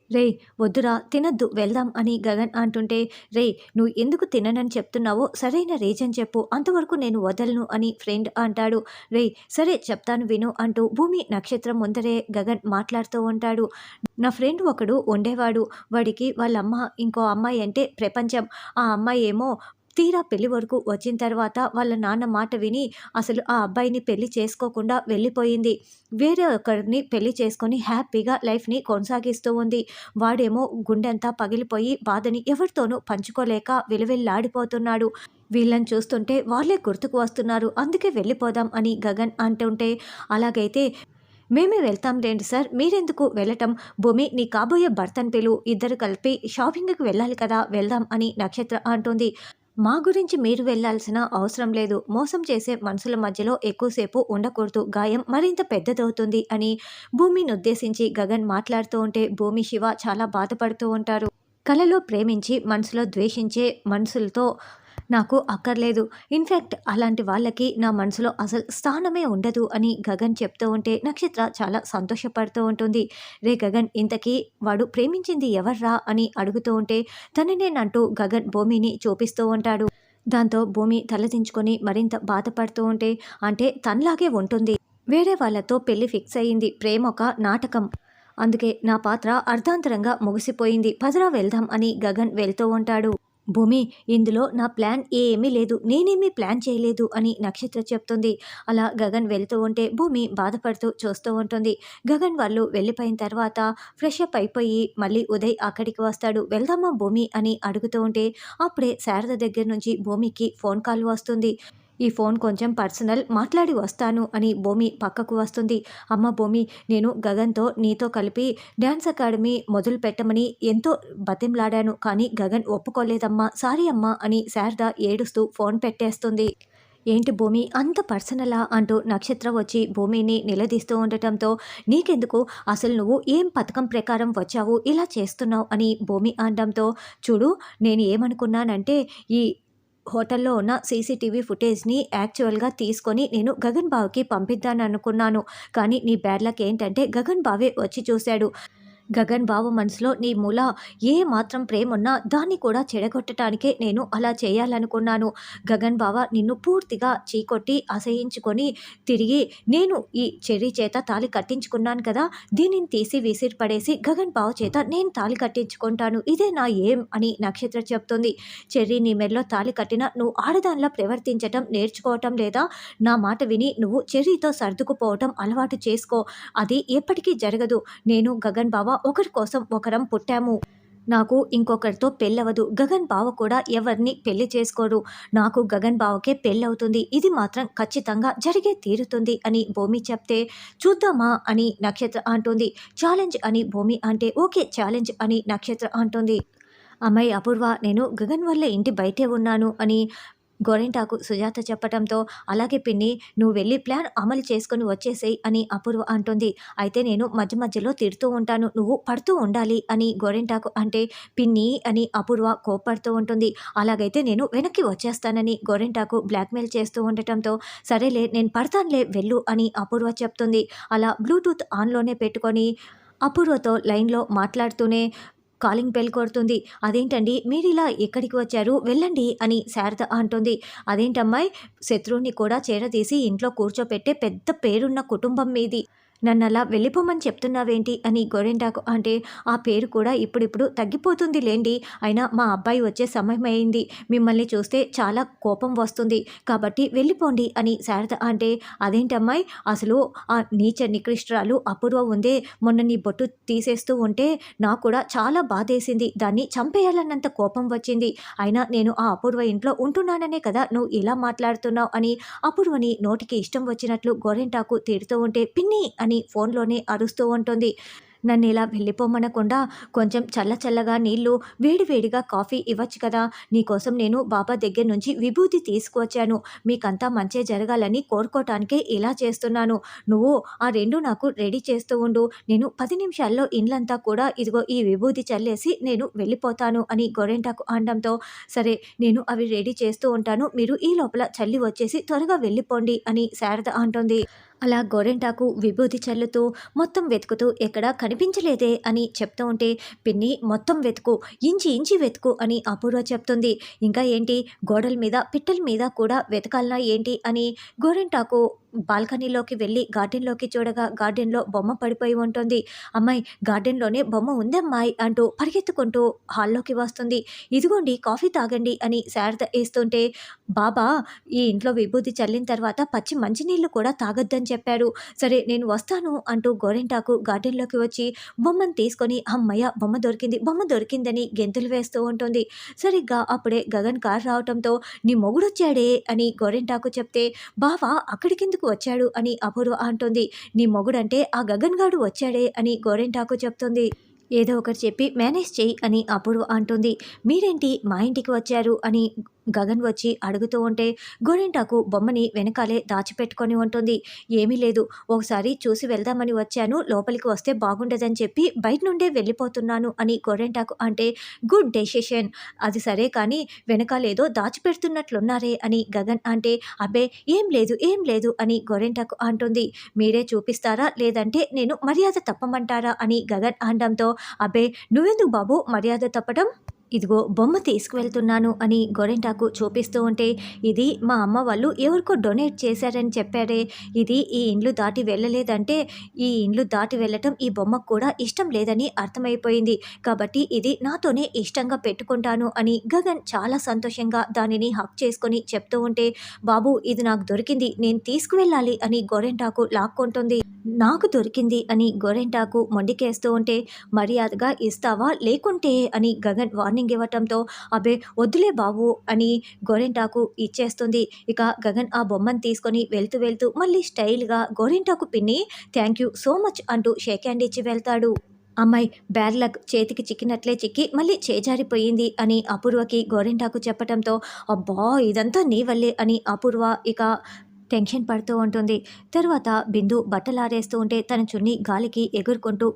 రేయ్! వద్దురా తినొద్దు వెళ్దాం అని గగన్ అంటుంటే, రేయ్! నువ్వు ఎందుకు తిననని చెప్తున్నావో సరైన రీజన్ చెప్పు. అంతవరకు నేను వదలను అని ఫ్రెండ్ అంటాడు. రేయ్! సరే చెప్తాను విను అంటూ భూమి, నక్షత్రం ముందరే గగన్ మాట్లాడుతూ ఉంటాడు. నా ఫ్రెండ్ ఒకడు ఉండేవాడు. వాడికి వాళ్ళమ్మ ఇంకో అమ్మాయి అంటే ప్రపంచం. ఆ అమ్మాయి ఏమో తీరా పెళ్లి వరకు వచ్చిన తర్వాత వాళ్ళ నాన్న మాట విని అసలు ఆ అబ్బాయిని పెళ్లి చేసుకోకుండా వెళ్ళిపోయింది. వేరే ఒకరిని పెళ్లి చేసుకొని హ్యాపీగా లైఫ్‌ని కొనసాగిస్తూ ఉంది. వాడేమో గుండెంతా పగిలిపోయి బాధని ఎవరితోనూ పంచుకోలేక విలవిల్లాడిపోతున్నాడు. వీళ్ళని చూస్తుంటే వాళ్ళే గుర్తుకు వస్తున్నారు. అందుకే వెళ్ళిపోదాం అని గగన్ అంటుంటే, అలాగైతే మేమే వెళ్తాంలేండి సార్. మీరెందుకు వెళ్ళటం? భూమి నీ కాబోయే భర్తని పిలువు. ఇద్దరు కలిపి షాపింగ్‌కి వెళ్ళాలి కదా! వెళ్దాం అని నక్షత్ర అంటుంది. మా గురించి మీరు వెళ్ళాల్సిన అవసరం లేదు. మోసం చేసే మనుషుల మధ్యలో ఎక్కువసేపు ఉండకూడదు. గాయం మరింత పెద్దదవుతుంది అని భూమినుద్దేశించి గగన్ మాట్లాడుతూ ఉంటే భూమి, శివ చాలా బాధపడుతూ ఉంటారు. కలలో ప్రేమించి మనసులో ద్వేషించే మనుషులతో నాకు అక్కర్లేదు. ఇన్‌ఫాక్ట్ అలాంటి వాళ్ళకి నా మనసులో అసలు స్థానమే ఉండదు అని గగన్ చెప్తూ ఉంటే నక్షత్ర చాలా సంతోషపడుతూ ఉంటుంది. రే గగన్ ఇంతకీ వాడు ప్రేమించింది ఎవర్రా అని అడుగుతూ ఉంటే తననేనంటూ గగన్ భూమిని చూపిస్తూ ఉంటాడు. దాంతో భూమి తలదించుకొని మరింత బాధపడుతూ ఉంటే అంటే తనలాగే ఉంటుంది. వేరే వాళ్ళతో పెళ్లి ఫిక్స్ అయింది. ప్రేమ ఒక నాటకం. అందుకే నా పాత్ర అర్ధాంతరంగా ముగిసిపోయింది. పదరా వెళ్దాం అని గగన్ వెళ్తూ ఉంటాడు. భూమి ఇందులో నా ప్లాన్ ఏమీ లేదు. నేనేమీ ప్లాన్ చేయలేదు అని నక్షత్ర చెప్తుంది. అలా గగన్ వెళ్తూ ఉంటే భూమి బాధపడుతూ చూస్తూ ఉంటుంది. గగన్ వాళ్ళు వెళ్ళిపోయిన తర్వాత ఫ్రెష్ అప్ అయిపోయి మళ్ళీ ఉదయ్ అక్కడికి వస్తాడు. వెళ్దామా భూమి అని అడుగుతూ ఉంటే అప్పుడే శారద దగ్గర నుంచి భూమికి ఫోన్ కాల్ వస్తుంది. ఈ ఫోన్ కొంచెం పర్సనల్, మాట్లాడి వస్తాను అని భూమి పక్కకు వస్తుంది. అమ్మ భూమి నేను గగన్‌తో నీతో కలిపి డాన్స్ అకాడమీ మొదలు పెట్టమని ఎంతో బతిమలాడాను. కానీ గగన్ ఒప్పుకోలేదమ్మా. సారీ అమ్మా అని శారద ఏడుస్తూ ఫోన్ పెట్టేస్తుంది. ఏంటి భూమి అంత పర్సనలా అంటూ నక్షత్ర వచ్చి భూమిని నిలదీస్తూ ఉండటంతో నీకెందుకు అసలు నువ్వు ఏం పథకం ప్రకారం వచ్చావు ఇలా చేస్తున్నావు అని భూమి అనడంతో చూడు నేను ఏమనుకున్నానంటే ఈ హోటల్లో ఉన్న సీసీటీవీ ఫుటేజ్‌ని యాక్చువల్‌గా తీసుకొని నేను గగన్ బావకి పంపిద్దాననుకున్నాను. కానీ నీ బ్యాడ్ లక్ ఏంటంటే గగన్ బావే వచ్చి చూసాడు. గగన్ బావ మనసులో నీ మూల ఏ మాత్రం ప్రేమున్నా దాన్ని కూడా చెడగొట్టడానికే నేను అలా చేయాలనుకున్నాను. గగన్ బావ నిన్ను పూర్తిగా చీకొట్టి అసహ్యించుకొని తిరిగి నేను ఈ చెర్రీ చేత తాళి కట్టించుకున్నాను కదా! దీనిని తీసి విసిరి పడేసి గగన్ బావ చేత నేను తాళి కట్టించుకుంటాను. ఇదే నా ఎయిమ్ అని నక్షత్ర చెప్తుంది. చెర్రీ నీ మెడలో తాళి కట్టినా నువ్వు ఆడదానిలా ప్రవర్తించటం నేర్చుకోవటం లేదా? నా మాట విని నువ్వు చెర్రీతో సర్దుకుపోవటం అలవాటు చేసుకో. అది ఎప్పటికీ జరగదు. నేను గగన్ బావ ఒకరి కోసం ఒకరం పుట్టాము. నాకు ఇంకొకరితో పెళ్ళవదు. గగన్ బావ కూడా ఎవరిని పెళ్లి చేసుకోరు. నాకు గగన్ బావకే పెళ్ళవుతుంది. ఇది మాత్రం ఖచ్చితంగా జరిగే తీరుతుంది అని భూమి చెప్తే చూద్దామా అని నక్షత్ర అంటుంది. ఛాలెంజ్ అని భూమి అంటే ఓకే ఛాలెంజ్ అని నక్షత్ర అంటుంది. అమ్మాయి అపూర్వ నేను గగన్ వల్ల ఇంటి బయటే ఉన్నాను అని గోరింటాకు సుజాత చెప్పటంతో అలాగే పిన్ని నువ్వు వెళ్ళి ప్లాన్ అమలు చేసుకొని వచ్చేసేయ్ అని అపూర్వ అంటుంది. అయితే నేను మధ్య మధ్యలో తిడుతూ ఉంటాను. నువ్వు పడుతూ ఉండాలి అని గోరింటాకు అంటే పిన్ని అని అపూర్వ కోప్పడుతూ ఉంటుంది. అలాగైతే నేను వెనక్కి వచ్చేస్తానని గోరింటాకు బ్లాక్మెయిల్ చేస్తూ ఉండటంతో సరేలే నేను పడతానులే వెళ్ళు అని అపూర్వ చెప్తుంది. అలా బ్లూటూత్ ఆన్లోనే పెట్టుకొని అపూర్వతో లైన్లో మాట్లాడుతూనే కాలింగ్ బెల్ కొడుతుంది. అదేంటండి మీరిలా ఎక్కడికి వచ్చారు? వెళ్ళండి అని శారద అంటుంది. అదేంటమ్మాయి శత్రువుని కూడా చేరదీసి ఇంట్లో కూర్చోపెట్టే పెద్ద పేరున్న కుటుంబం మీది. నన్నలా వెళ్ళిపోమని చెప్తున్నావేంటి అని గోరింటాకు అంటే ఆ పేరు కూడా ఇప్పుడిప్పుడు తగ్గిపోతుంది లేండి. అయినా మా అబ్బాయి వచ్చే సమయం అయింది. మిమ్మల్ని చూస్తే చాలా కోపం వస్తుంది. కాబట్టి వెళ్ళిపోండి అని శారద అంటే అదేంటమ్మాయి అసలు ఆ నీచ నికృష్టురాలు అపూర్వ ఉందే మొన్న నీ బొట్టు తీసేస్తూ ఉంటే నాకు కూడా చాలా బాధేసింది. దాన్ని చంపేయాలన్నంత కోపం వచ్చింది. అయినా నేను ఆ అపూర్వ ఇంట్లో ఉంటున్నాననే కదా నువ్వు ఇలా మాట్లాడుతున్నావు అని అపూర్వని నోటికి ఇష్టం వచ్చినట్లు గోరింటాకు తిడుతూ ఉంటే పిన్ని అని ఫోన్లోనే అరుస్తూ ఉంటుంది. నన్ను ఇలా వెళ్ళిపోమనకుండా కొంచెం చల్లగా నీళ్ళు వేడివేడిగా కాఫీ ఇవ్వచ్చు కదా! నీకోసం నేను బాబా దగ్గర నుంచి విభూతి తీసుకువచ్చాను. మీకంతా మంచే జరగాలని కోరుకోవటానికే ఇలా చేస్తున్నాను. నువ్వు ఆ 2 నాకు రెడీ చేస్తూ ఉండు. నేను 10 నిమిషాల్లో ఇండ్లంతా కూడా ఇదిగో ఈ విభూతి చల్లేసి నేను వెళ్ళిపోతాను అని గోరింటాకు అనడంతో సరే నేను అవి రెడీ చేస్తూ ఉంటాను. మీరు ఈ లోపల చల్లి వచ్చేసి త్వరగా వెళ్ళిపోండి అని శారద అంటుంది. అలా గోరింటాకు విభూది చల్లుతూ మొత్తం వెతుకుతూ ఎక్కడా కనిపించలేదే అని చెప్తూ ఉంటే, పిన్ని మొత్తం వెతుకు, ఇంచి ఇంచి వెతుకు అని అపూర్వ చెప్తుంది. ఇంకా ఏంటి, గోడల మీద పిట్టల మీద కూడా వెతకాలనా ఏంటి అని గోరింటాకు బాల్కనీలోకి వెళ్ళి గార్డెన్లోకి చూడగా గార్డెన్లో బొమ్మ పడిపోయి ఉంటుంది. అమ్మాయి, గార్డెన్లోనే బొమ్మ ఉందమ్మాయి అంటూ పరిగెత్తుకుంటూ హాల్లోకి వస్తుంది. ఇదిగోండి కాఫీ తాగండి అని శారద ఇస్తుంటే, బాబా ఈ ఇంట్లో విభూది చల్లిన తర్వాత పచ్చి మంచినీళ్ళు కూడా తాగొద్దని చెప్పారు. సరే నేను వస్తాను అంటూ గోరింటాకు గార్డెన్లోకి వచ్చి బొమ్మను తీసుకొని, హమ్మయ్య బొమ్మ దొరికింది, బొమ్మ దొరికిందని గెంతులు వేస్తూ ఉంటుంది. సరిగ్గా అప్పుడే గగన్ కారు రావటంతో, నీ మొగుడొచ్చాడే అని గోరింటాకు చెప్తే, బావా అక్కడికెందుకు వచ్చాడు అని అపూర్వ అంటుంది. నీ మొగుడంటే ఆ గగన్ గాడు వచ్చాడే అని గోరింటాకు చెప్తుంది. ఏదో ఒకటి చెప్పి మేనేజ్ చెయ్యి అని అపూర్వ అంటుంది. మీరేంటి మా ఇంటికి వచ్చారు అని గగన్ వచ్చి అడుగుతూ ఉంటే, గోరింటాకు బొమ్మని వెనకాలే దాచిపెట్టుకొని ఉంటుంది. ఏమీ లేదు, ఒకసారి చూసి వెళ్దామని వచ్చాను, లోపలికి వస్తే బాగుండదని చెప్పి బయట నుండే వెళ్ళిపోతున్నాను అని గోరింటాకు అంటే, గుడ్ డెసిషన్, అది సరే కానీ వెనకాలేదో దాచిపెడుతున్నట్లున్నారే అని గగన్ అంటే, అబ్బే ఏం లేదు ఏం లేదు అని గోరింటాకు అంటుంది. మీరే చూపిస్తారా లేదంటే నేను మర్యాద తప్పమంటారా అని గగన్ అనడంతో, అబ్బే నువ్వెందుకు బాబు మర్యాద తప్పడం, ఇదిగో బొమ్మ తీసుకువెళ్తున్నాను అని గోరింటాకు చూపిస్తూ ఉంటే, ఇది మా అమ్మ వాళ్ళు ఎవరికో డొనేట్ చేశారని చెప్పారే, ఇది ఈ ఇండ్లు దాటి వెళ్ళలేదంటే ఈ ఇండ్లు దాటి వెళ్ళటం ఈ బొమ్మకు కూడా ఇష్టం లేదని అర్థమైపోయింది, కాబట్టి ఇది నాతోనే ఇష్టంగా పెట్టుకుంటాను అని గగన్ చాలా సంతోషంగా దానిని హక్ చేసుకొని చెప్తూ ఉంటే, బాబు ఇది నాకు దొరికింది, నేను తీసుకువెళ్ళాలి అని గోరింటాకు లాక్కుంటుంది. నాకు దొరికింది అని గోరింటాకు మొండికేస్తూ ఉంటే, మర్యాదగా ఇస్తావా లేకుంటే అని గగన్ వార్నింగ్ ఇవ్వటంతో, అబ్బే వద్దులే బాబు అని గోరింటాకు ఇచ్చేస్తుంది. ఇక గగన్ ఆ బొమ్మను తీసుకొని వెళ్తూ వెళ్తూ మళ్ళీ స్టైల్గా, గోరింటాకు పిన్ని థ్యాంక్ యూ సో మచ్ అంటూ షేక్ హ్యాండ్ ఇచ్చి వెళ్తాడు. అమ్మాయి బ్యాడ్ లక్ చేతికి చిక్కినట్లే చిక్కి మళ్ళీ చేజారిపోయింది అని అపూర్వకి గోరింటాకు చెప్పటంతో, అబ్బా ఇదంతా నీ వల్లే అని అపూర్వ ఇక టెన్షన్ పడుతూ ఉంటుంది. తర్వాత బిందు బట్టలారేస్తూ ఉంటే తన చున్నీ గాలికి ఎగురుకుంటూ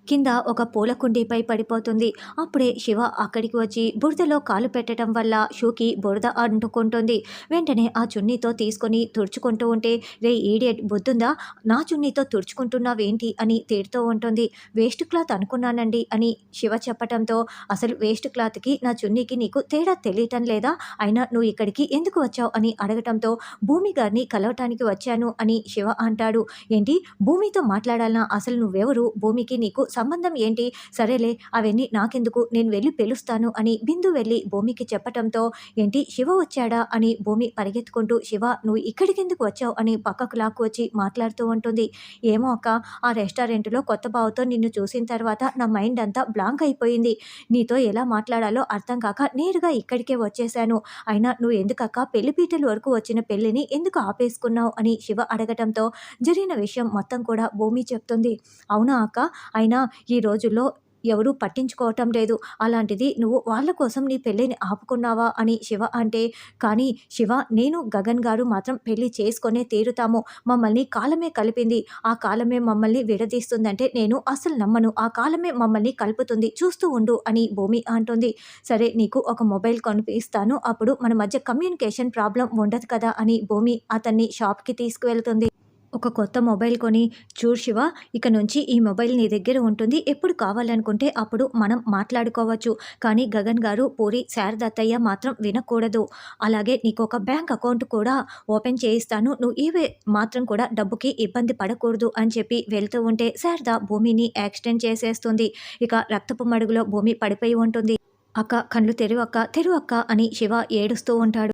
కింద ఒక పూల కుండీపై పడిపోతుంది. అప్పుడే శివ అక్కడికి వచ్చి బురదలో కాలు పెట్టడం వల్ల షూకి బురద అంటుకుంటుంది. వెంటనే ఆ చున్నీతో తీసుకొని తుడుచుకుంటూ ఉంటే, రే ఈడియట్ బుద్ధుందా, నా చున్నీతో తుడుచుకుంటున్నావేంటి అని తిడుతూ ఉంటుంది. వేస్ట్ క్లాత్ అనుకున్నానండి అని శివ చెప్పటంతో, అసలు వేస్ట్ క్లాత్కి నా చున్నీకి నీకు తేడా తెలియటం లేదా, అయినా నువ్వు ఇక్కడికి ఎందుకు వచ్చావు అని అడగటంతో, భూమి గారిని కలవటానికి వచ్చాను అని శివ అంటాడు. ఏంటి భూమితో మాట్లాడాలనా, అసలు నువ్వెవరు, భూమికి నీకు సంబంధం ఏంటి, సరేలే అవన్నీ నాకెందుకు, నేను వెళ్ళి పిలుస్తాను అని బిందు వెళ్ళి భూమికి చెప్పటంతో, ఏంటి శివ వచ్చాడా అని భూమి పరిగెత్తుకుంటూ, శివ నువ్వు ఇక్కడికెందుకు వచ్చావు అని పక్కకు లాక్కు వచ్చి మాట్లాడుతూ ఉంటుంది. ఏమో అక్క, ఆ రెస్టారెంట్లో కొత్త బావతో నిన్ను చూసిన తర్వాత నా మైండ్ అంతా బ్లాంక్ అయిపోయింది, నీతో ఎలా మాట్లాడాలో అర్థం కాక నేరుగా ఇక్కడికే వచ్చేసాను, అయినా నువ్వు ఎందుకక్క పెళ్లిపీటల వరకు వచ్చిన పెళ్లిని ఎందుకు ఆపేసుకున్నావు అని శివ అడగటంతో జరిగిన విషయం మొత్తం కూడా భూమి చెప్తుంది. అవునా అక్క, అయినా ఈ రోజుల్లో ఎవరూ పట్టించుకోవటం లేదు, అలాంటిది నువ్వు వాళ్ళ కోసం నీ పెళ్ళిని ఆపుకున్నావా అని శివ అంటే, కానీ శివ నేను గగన్ గారు మాత్రం పెళ్లి చేసుకొనే తీరుతాము, మమ్మల్ని కాలమే కలిపింది, ఆ కాలమే మమ్మల్ని విడదీస్తుందంటే నేను అసలు నమ్మను, ఆ కాలమే మమ్మల్ని కలుపుతుంది, చూస్తూ ఉండు అని భూమి అంటుంది. సరే నీకు ఒక మొబైల్ కొనిపిస్తాను, అప్పుడు మన మధ్య కమ్యూనికేషన్ ప్రాబ్లం ఉండదు కదా అని భూమి అతన్ని షాప్కి తీసుకువెళ్తుంది. ఒక కొత్త మొబైల్ కొని, చూడు శివ ఇక నుంచి ఈ మొబైల్ నీ దగ్గర ఉంటుంది, ఎప్పుడు కావాలనుకుంటే అప్పుడు మనం మాట్లాడుకోవచ్చు, కానీ గగన్ గారు, పూరి, శారదత్తయ్య మాత్రం వినకూడదు, అలాగే నీకు ఒక బ్యాంక్ అకౌంట్ కూడా ఓపెన్ చేయిస్తాను, నువ్వు ఇవే మాత్రం కూడా డబ్బుకి ఇబ్బంది పడకూడదు అని చెప్పి వెళ్తూ ఉంటే శారద భూమిని యాక్సిడెంట్ చేసేస్తుంది. ఇక రక్తపు మడుగులో భూమి పడిపోయి ఉంటుంది. అక్క కళ్ళు తెరువు అక్క తెరువు అక్క అని శివ ఏడుస్తూ ఉంటాడు.